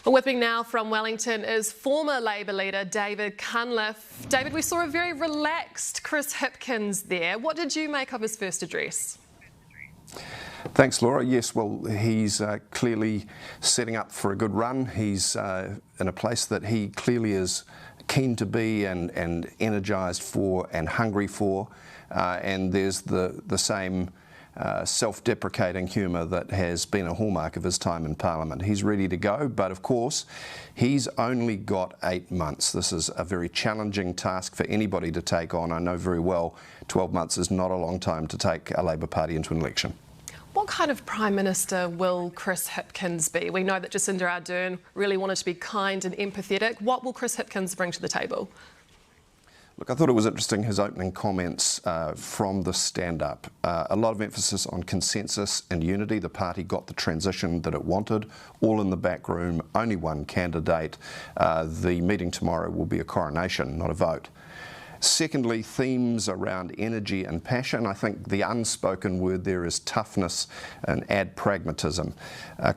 Whipping now from Wellington is former Labour leader David Cunliffe. David, we saw a very relaxed Chris Hipkins there. What did you make of his first address? Thanks, Laura. Yes, well, he's clearly setting up for a good run. He's in a place that he clearly is keen to be and energised for and hungry for. And there's the same self-deprecating humour that has been a hallmark of his time in Parliament. He's ready to go, but of course he's only got 8 months. This is a very challenging task for anybody to take on. I know very well 12 months is not a long time to take a Labour Party into an election. What kind of Prime Minister will Chris Hipkins be? We know that Jacinda Ardern really wanted to be kind and empathetic. What will Chris Hipkins bring to the table? Look, I thought it was interesting, his opening comments from the stand-up. A lot of emphasis on consensus and unity. The party got the transition that it wanted, all in the back room, only one candidate. The meeting tomorrow will be a coronation, not a vote. Secondly, themes around energy and passion. I think the unspoken word there is toughness and add pragmatism.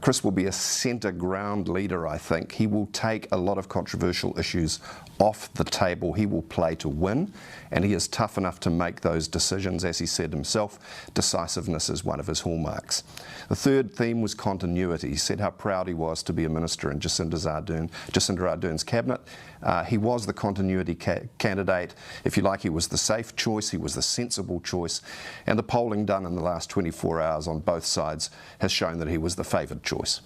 Chris will be a centre ground leader, I think. He will take a lot of controversial issues off the table. He will play to win, and he is tough enough to make those decisions. As he said himself, decisiveness is one of his hallmarks. The third theme was continuity. He said how proud he was to be a minister in Jacinda Ardern's cabinet. He was the continuity candidate. If you like, he was the safe choice, he was the sensible choice, and the polling done in the last 24 hours on both sides has shown that he was the favoured choice.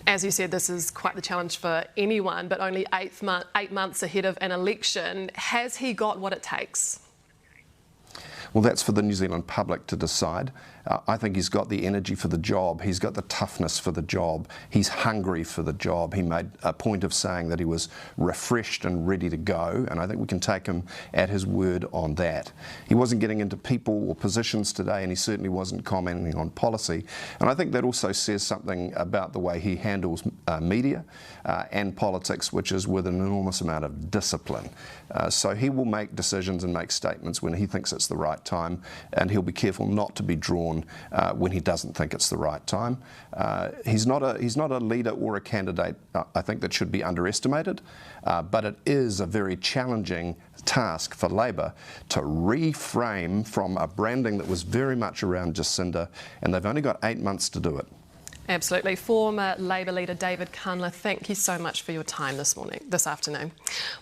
As you said, this is quite the challenge for anyone, but only 8 months ahead of an election. Has he got what it takes? Well, that's for the New Zealand public to decide. I think he's got the energy for the job. He's got the toughness for the job. He's hungry for the job. He made a point of saying that he was refreshed and ready to go, and I think we can take him at his word on that. He wasn't getting into people or positions today, and he certainly wasn't commenting on policy. And I think that also says something about the way he handles media and politics, which is with an enormous amount of discipline. So he will make decisions and make statements when he thinks it's the right time, and he'll be careful not to be drawn when he doesn't think it's the right time. He's not a leader or a candidate, I think, that should be underestimated, but it is a very challenging task for Labour to reframe from a branding that was very much around Jacinda, and they've only got 8 months to do it. Absolutely. Former Labour leader David Cunliffe, thank you so much for your time this afternoon.